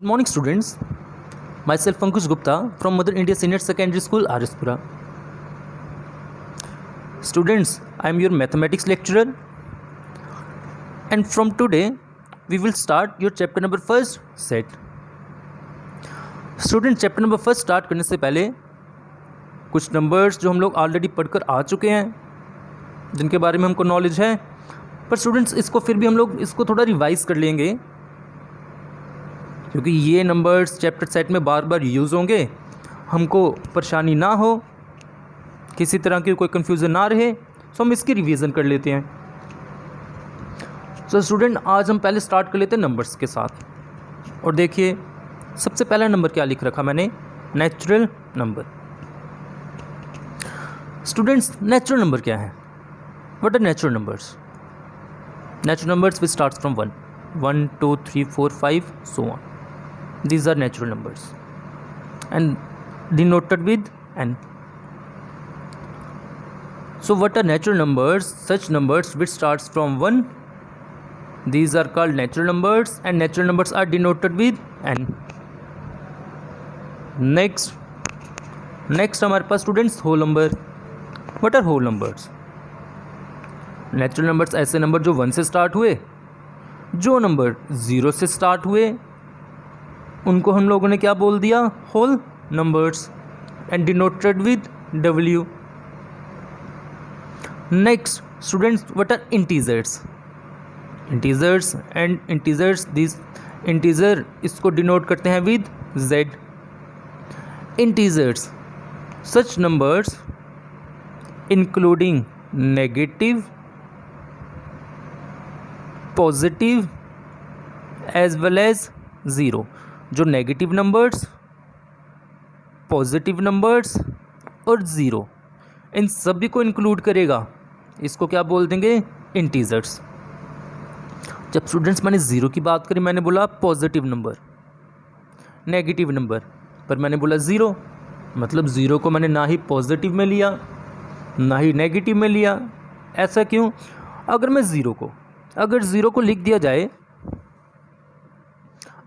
Good morning, students. Myself Ankush Gupta from Mother India Senior Secondary School, Arispura. Students, I am your mathematics lecturer, and from today we will start your chapter number first set. Students, chapter number first start करने से पहले कुछ numbers जो हम लोग already पढ़कर आ चुके हैं, जिनके बारे में हमको नॉलेज है, पर स्टूडेंट्स इसको फिर भी हम लोग इसको थोड़ा रिवाइज कर लेंगे, क्योंकि ये नंबर्स चैप्टर सेट में बार बार यूज़ होंगे, हमको परेशानी ना हो, किसी तरह की कोई कन्फ्यूज़न ना रहे, सो हम इसकी रिवीजन कर लेते हैं। सो स्टूडेंट, आज हम पहले स्टार्ट कर लेते हैं नंबर्स के साथ। और देखिए, सबसे पहला नंबर क्या लिख रखा मैंने, natural number. Students, natural number क्या है? What are natural numbers? Natural numbers which starts from 1, 1, 2, 3, 4, 5, so on. These are natural numbers and denoted with n. So what are natural numbers? Such numbers which starts from 1, these are called natural numbers, and natural numbers are denoted with n. Next हमारे पास students whole number. What are whole numbers? Natural numbers ऐसे number जो 1 से start हुए, जो number 0 से start हुए, उनको हम लोगों ने क्या बोल दिया? Whole numbers, and denoted with W. Next students, what are integers? Integers and integers, this integer इसको डिनोट करते हैं with Z. Integers, such numbers including negative, positive as well as zero. जो नेगेटिव नंबर्स, पॉजिटिव नंबर्स और zero, इन सभी को include करेगा, इसको क्या बोल देंगे? इंटीजर्स। जब स्टूडेंट्स मैंने ज़ीरो की बात करी, मैंने बोला पॉजिटिव नंबर, नेगेटिव नंबर, पर मैंने बोला ज़ीरो, मतलब ज़ीरो को मैंने ना ही पॉजिटिव में लिया ना ही नेगेटिव में लिया। ऐसा क्यों? अगर ज़ीरो को लिख दिया जाए,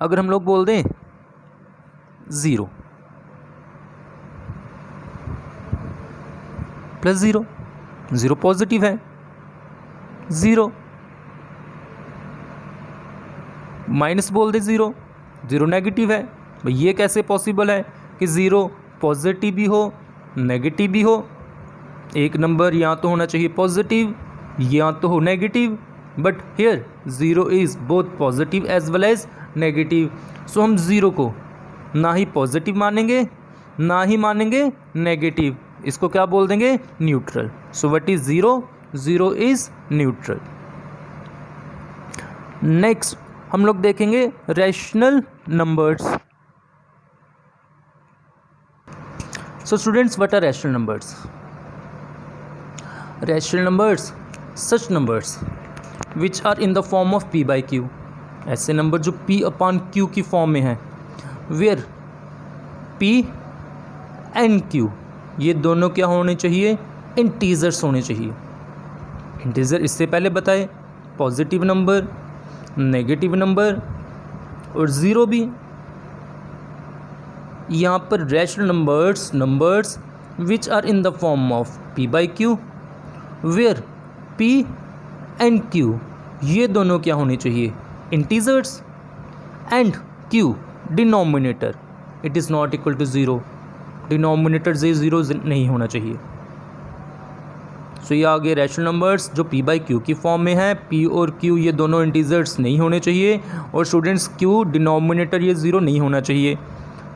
अगर हम लोग बोल दें zero plus zero, zero positive है, ज़ीरो माइनस बोल दे ज़ीरो, ज़ीरो नेगेटिव है। भाई ये कैसे पॉसिबल है कि ज़ीरो पॉजिटिव भी हो नेगेटिव भी हो? एक नंबर या तो होना चाहिए पॉजिटिव या तो हो negative, but here zero is both positive as well as negative. So हम ज़ीरो को ना ही पॉजिटिव मानेंगे ना ही मानेंगे नेगेटिव, इसको क्या बोल देंगे? Neutral. So what is zero? Zero is neutral. Next हम लोग देखेंगे rational numbers. So students, what are rational numbers? Rational numbers, such numbers which are in the form of P by Q। ऐसे number जो P upon Q की form में है, where P and Q ये दोनों क्या होने चाहिए? इंटीजर्स होने चाहिए। इंटीजर इससे पहले बताए, पॉजिटिव नंबर, नेगेटिव नंबर और ज़ीरो भी। यहाँ पर rational numbers which are in the form of P by Q, where P and Q ये दोनों क्या होने चाहिए? Integers, and Q denominator it is not equal to zero, denominator zero नहीं होना चाहिए। सो ये आगे रैशनल नंबर्स जो P by Q की फॉर्म में है, P और Q ये दोनों इंटीजर्स नहीं होने चाहिए, और स्टूडेंट्स Q डिनोमिनेटर ये ज़ीरो नहीं होना चाहिए।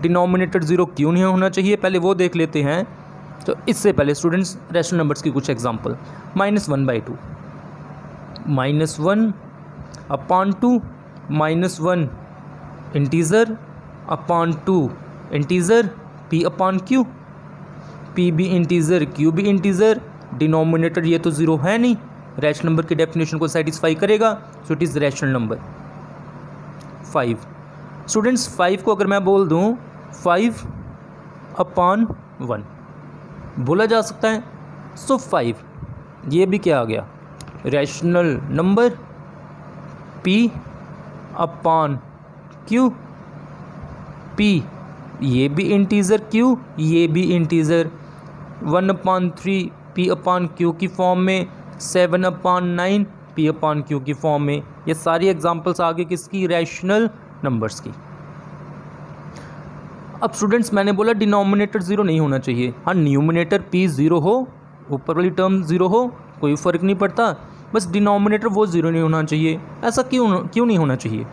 डिनोमिनेटर ज़ीरो क्यों नहीं होना चाहिए, पहले वो देख लेते हैं। तो इससे पहले स्टूडेंट्स रैशनल नंबर्स की कुछ example, -1/2, -1 upon 2, -1 integer upon 2 integer, P upon Q, P भी इंटीजर Q भी इंटीजर, डिनोमिनेटर ये तो ज़ीरो है नहीं, रैशनल नंबर की डेफिनेशन को सेटिस्फाई करेगा, सो it is rational number. 5 students, 5 को अगर मैं बोल दूँ 5 अपॉन 1 बोला जा सकता है। सो 5 ये भी क्या आ गया? Rational number P upon Q p ये भी इंटीज़र, q ये भी इंटीज़र, 1/3 p/q की फॉर्म में, 7/9 p/q की फॉर्म में। ये सारी एग्जांपल्स आगे किसकी? रैशनल नंबर्स की। अब स्टूडेंट्स मैंने बोला डिनोमिनेटर ज़ीरो नहीं होना चाहिए। हाँ, न्यूमिनेटर p ज़ीरो हो, ऊपर वाली टर्म ज़ीरो हो, कोई फ़र्क नहीं पड़ता, बस डिनोमिनेटर वो ज़ीरो नहीं होना चाहिए। ऐसा क्यों नहीं होना चाहिए?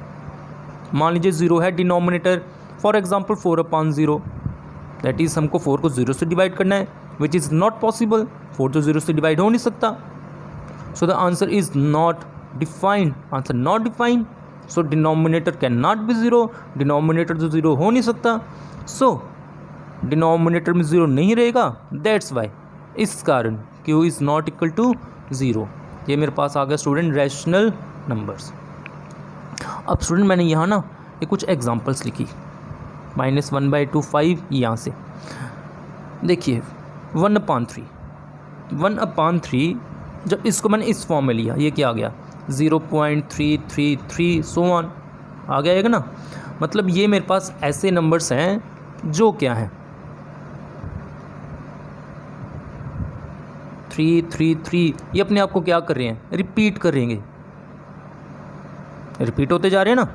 मान लीजिए ज़ीरो है denominator, for example 4/0, that is हमको 4 को 0 से डिवाइड करना है, विच इज़ नॉट पॉसिबल। 4 तो 0 से डिवाइड हो नहीं सकता। So the answer is not defined, answer not defined. So denominator can not be zero, denominator तो ज़ीरो हो नहीं सकता। सो डिनोमिनेटर में ज़ीरो नहीं रहेगा, दैट्स वाई, इस कारण q is not equal to zero. ये मेरे पास आ गया स्टूडेंट रैशनल नंबर्स। अब स्टूडेंट मैंने यहाँ ना ये कुछ एग्जांपल्स लिखी, -1/2 5, यहाँ से देखिए 1/3 जब इसको मैंने इस फॉर्म में लिया, ये क्या आ गया? 0.333 सो ऑन आ गया है ना। मतलब ये मेरे पास ऐसे नंबर्स हैं जो क्या हैं 333, ये अपने आप को क्या कर रहे हैं? रिपीट करेंगे, रिपीट होते जा रहे हैं ना।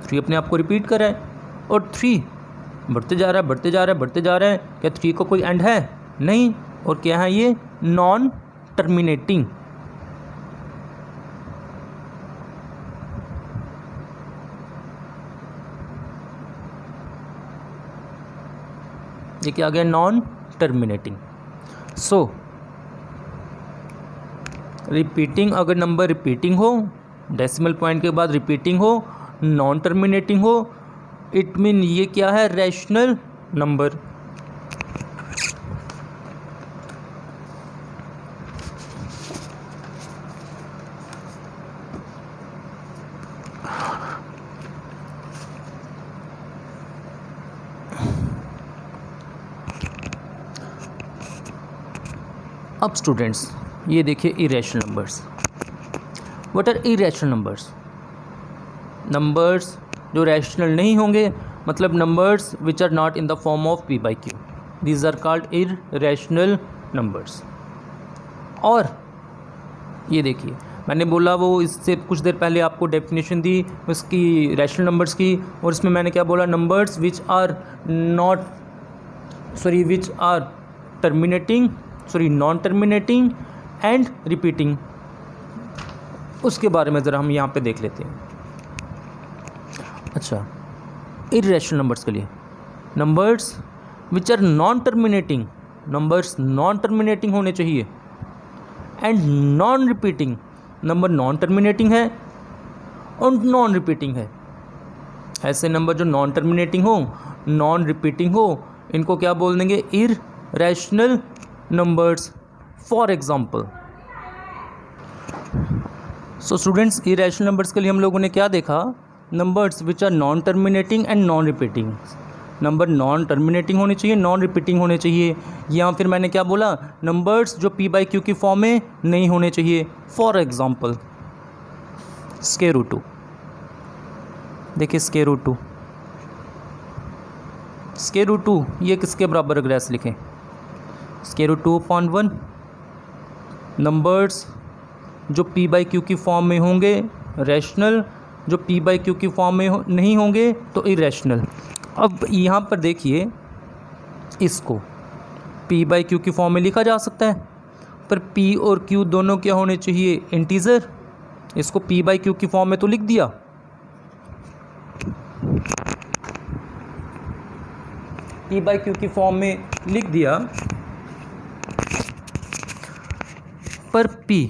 थ्री अपने आप को रिपीट कर रहा है और 3 बढ़ते जा रहा है, बढ़ते जा रहा है, बढ़ते जा रहा है। क्या 3 का कोई एंड है? नहीं। और क्या है ये? Non terminating. ये क्या आ गया? Non terminating. सो रिपीटिंग, अगर नंबर रिपीटिंग हो, डेसिमल पॉइंट के बाद रिपीटिंग हो, नॉन टर्मिनेटिंग हो, इट मीन ये क्या है? Rational number. अब स्टूडेंट्स ये देखिए irrational numbers. What are irrational numbers? Numbers जो रैशनल नहीं होंगे, मतलब numbers which are not in the form of p/q, these are called irrational numbers. और ये देखिए मैंने बोला, वो इससे कुछ देर पहले आपको डेफिनेशन दी उसकी रैशनल नंबर्स की, और इसमें मैंने क्या बोला? Numbers which are non terminating and repeating. उसके बारे में ज़रा हम यहाँ पे देख लेते हैं। अच्छा, इरेशनल नंबर्स के लिए numbers which are non terminating, numbers non terminating होने चाहिए, and non repeating, number non terminating है और नॉन रिपीटिंग है। ऐसे नंबर जो नॉन टर्मिनेटिंग हो, नॉन रिपीटिंग हो, इनको क्या बोल देंगे? Irrational numbers. For example, so students irrational numbers के लिए हम लोगों ने क्या देखा? Numbers which are non terminating and non repeating. Number non terminating होने चाहिए, नॉन रिपीटिंग होने चाहिए। या फिर मैंने क्या बोला? नंबर्स जो p/q की फॉर्म में नहीं होने चाहिए। फॉर एग्जाम्पल √2, देखिए √2 ये किसके बराबर अगर ऐसे लिखें? √2/1। नंबर्स जो p/q की फॉर्म में होंगे रैशनल, जो p/q की फॉर्म में नहीं होंगे तो इरेशनल। अब यहाँ पर देखिए, इसको p/q की फॉर्म में लिखा जा सकता है, पर p और q दोनों क्या होने चाहिए? इंटीज़र। इसको p/q की फॉर्म में तो लिख दिया, p/q की फॉर्म में लिख दिया, पर p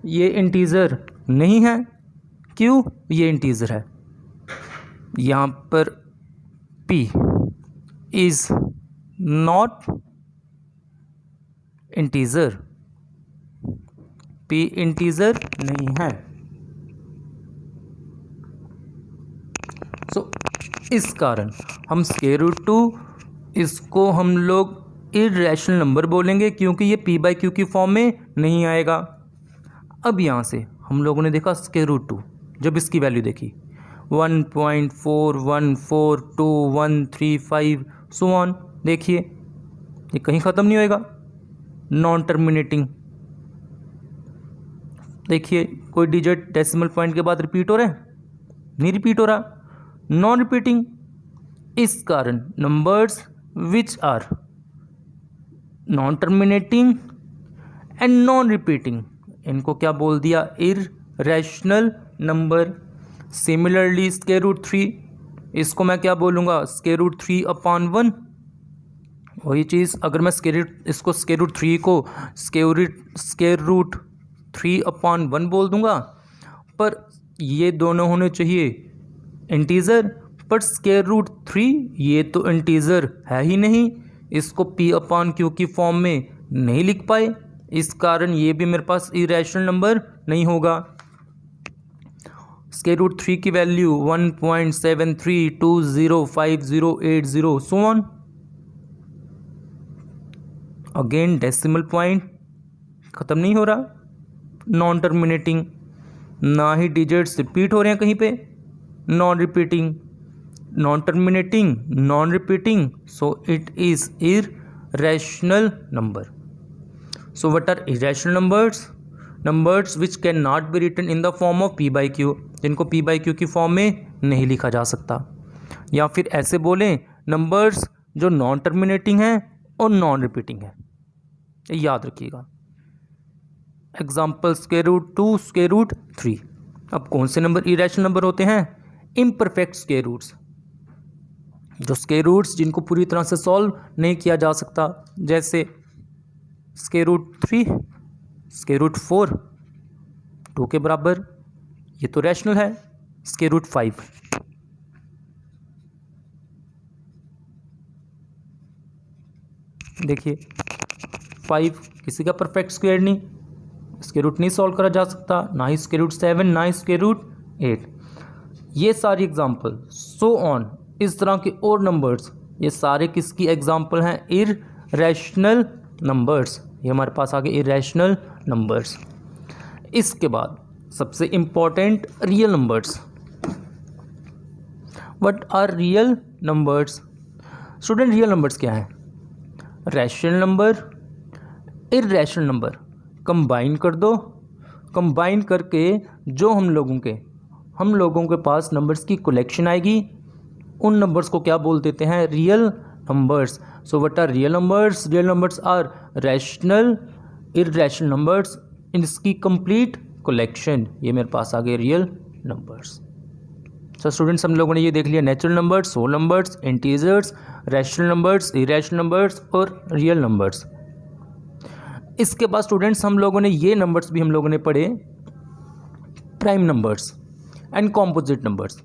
ये इंटीज़र नहीं है, q ये इंटीज़र है। यहाँ पर p is not integer, p integer नहीं है। सो इस कारण हम √2 इसको हम लोग इरेशनल नंबर बोलेंगे, क्योंकि ये p/q की फॉर्म में नहीं आएगा। अब यहाँ से हम लोगों ने देखा स्क्वायर रूट 2, जब इसकी वैल्यू देखी 1.414213 सो ऑन, देखिए ये कहीं ख़त्म नहीं होएगा, नॉन टर्मिनेटिंग। देखिए कोई डिजिट डेसिमल पॉइंट के बाद रिपीट हो रहा है, नहीं रिपीट हो रहा, नॉन रिपीटिंग। इस कारण numbers which are non terminating and non repeating, इनको क्या बोल दिया, irrational number. Similarly square root 3, इसको मैं क्या बोलूँगा, स्क्वायर रूट 3/1। वही चीज़ अगर मैं इसको स्क्वायर रूट 3 को स्क्वायर रूट 3/1 बोल दूंगा, पर ये दोनों होने चाहिए इंटीजर, पर स्क्वायर रूट 3 ये तो इंटीजर है ही नहीं, इसको p/q की फॉर्म में नहीं लिख पाए, इस कारण ये भी मेरे पास इरेशनल नंबर नहीं होगा। स्क्वायर रूट 3 की value 1.73205080 so on. Again decimal point ख़त्म नहीं हो रहा, नॉन टर्मिनेटिंग, ना ही डिजिट्स रिपीट हो रहे हैं कहीं पे, non repeating, non terminating, non repeating, so it is irrational number. So what are irrational numbers? Numbers which can not be written in the form of p/q, जिनको p/q की form में नहीं लिखा जा सकता। या फिर ऐसे बोलें, नंबर्स जो नॉन टर्मिनेटिंग हैं और नॉन रिपीटिंग है, याद रखिएगा। Example square root 2, square root 3। अब कौन से नंबर इरेशनल नंबर होते हैं? इम्परफेक्ट स्क्वायर रूट्स, जो स्क्वायर रूट्स जिनको पूरी तरह से सॉल्व नहीं किया जा सकता, जैसे स्क्वायर रूट 3, स्क्वायर रूट 4 2 के बराबर, ये तो रैशनल है। स्क्वायर रूट 5, देखिए 5 किसी का परफेक्ट स्क्वायर नहीं, स्क्वायर रूट नहीं सॉल्व करा जा सकता, ना ही स्क्वायर रूट 7, ना ही स्क्वायर रूट 8। ये सारी एग्जांपल सो ऑन, इस तरह के और नंबर्स, ये सारे किसकी एग्जांपल हैं? Irrational numbers. ये हमारे पास आ गए इररेशनल नंबर्स। इसके बाद सबसे important real numbers. What are real numbers? Student real numbers क्या हैं? Rational number, irrational number combine कर दो, कंबाइन करके जो हम लोगों के पास नंबर्स की कलेक्शन आएगी, उन नंबर्स को क्या बोल देते हैं? Real numbers. So what are real numbers? Real numbers are rational irrational numbers in इसकी कंप्लीट कलेक्शन। ये मेरे पास आ गए रियल नंबर्स। सो स्टूडेंट्स, हम लोगों ने ये देख लिया natural numbers, whole numbers, integers, rational numbers, irrational numbers और रियल नंबर्स। इसके बाद स्टूडेंट्स हम लोगों ने ये नंबर्स भी हम लोगों ने पढ़े, prime numbers and composite numbers.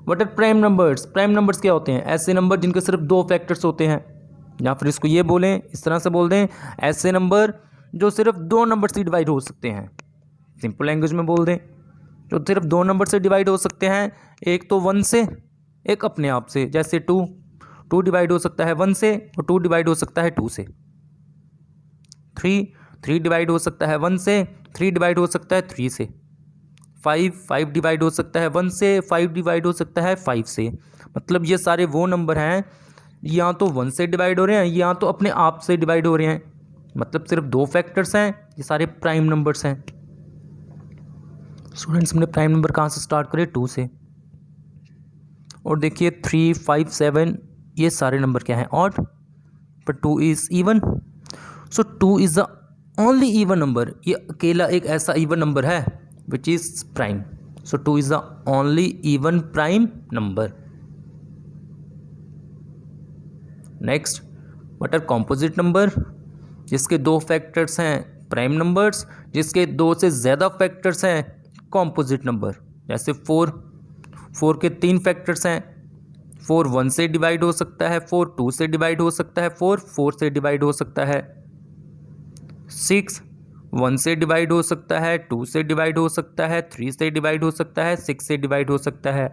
What are prime numbers? Prime numbers क्या होते हैं? ऐसे नंबर जिनके सिर्फ 2 फैक्टर्स होते हैं, या फिर इसको ये बोलें, इस तरह से बोल दें, ऐसे नंबर जो सिर्फ 2 नंबर से डिवाइड हो सकते हैं। सिंपल लैंग्वेज में बोल दें, जो सिर्फ 2 नंबर से डिवाइड हो सकते हैं, एक तो 1 से, एक अपने आप से। जैसे 2 डिवाइड हो सकता है 1 से, और 2 डिवाइड हो सकता है 2 से। 3 डिवाइड हो सकता है 1 से, 3 डिवाइड हो सकता है 3 से। 5 डिवाइड हो सकता है 1 से, 5 डिवाइड हो सकता है 5 से। मतलब ये सारे वो नंबर हैं, या तो 1 से डिवाइड हो रहे हैं, या तो अपने आप से डिवाइड हो रहे हैं। मतलब सिर्फ 2 फैक्टर्स हैं, ये सारे प्राइम नंबर्स हैं। स्टूडेंट्स, हमने प्राइम नंबर कहाँ से स्टार्ट करे? 2 से। और देखिए 3, 5, 7 ये सारे नंबर क्या हैं? ऑड, पर 2 is even. So 2 is the only even number. ये अकेला एक ऐसा इवन नंबर है which is prime. So 2 is the only even prime number. Next, what are composite number? जिसके 2 फैक्टर्स हैं प्राइम नंबर्स, जिसके 2 से ज़्यादा फैक्टर्स हैं कॉम्पोजिट नंबर। जैसे 4 के 3 फैक्टर्स हैं। 4 1 से डिवाइड हो सकता है, 4 2 से डिवाइड हो सकता है, 4 4 से डिवाइड हो सकता है। 6 1 से डिवाइड हो सकता है, 2 से डिवाइड हो सकता है, 3 से डिवाइड हो सकता है, 6 से डिवाइड हो सकता है।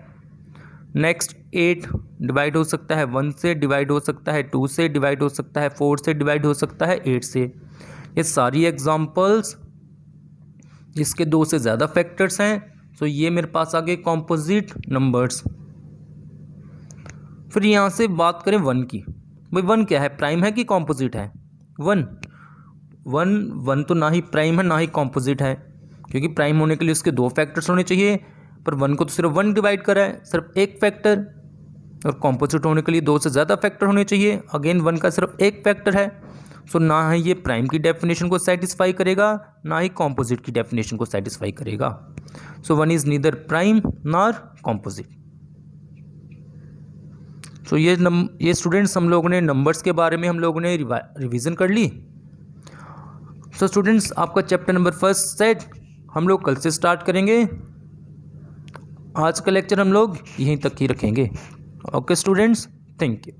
नेक्स्ट 8 डिवाइड हो सकता है, 1 से डिवाइड हो सकता है, 2 से डिवाइड हो सकता है, 4 से डिवाइड हो सकता है, 8 से। ये सारी एग्जांपल्स इसके दो से ज़्यादा फैक्टर्स हैं, तो ये मेरे पास आ गए कॉम्पोजिट नंबर्स। फिर यहाँ से बात करें वन की। भाई वन क्या है, प्राइम है कि कॉम्पोजिट है? वन वन वन तो ना ही प्राइम है ना ही कॉम्पोजिट है, क्योंकि प्राइम होने के लिए उसके दो फैक्टर्स होने चाहिए, पर वन को तो सिर्फ वन डिवाइड करा है, सिर्फ एक फैक्टर। और कॉम्पोजिट होने के लिए दो से ज़्यादा फैक्टर होने चाहिए, अगेन वन का सिर्फ एक फैक्टर है। सो ना ही ये प्राइम की डेफिनेशन को सेटिस्फाई करेगा, ना ही कॉम्पोजिट की डेफिनेशन को सेटिस्फाई करेगा। So one is neither prime nor composite. So ये स्टूडेंट्स हम लोगों ने नंबर्स के बारे में हम लोगों ने रिवीजन कर ली। सो स्टूडेंट्स आपका चैप्टर नंबर फर्स्ट सेट हम लोग कल से स्टार्ट करेंगे। आज का लेक्चर हम लोग यहीं तक ही रखेंगे। Okay students, thank you.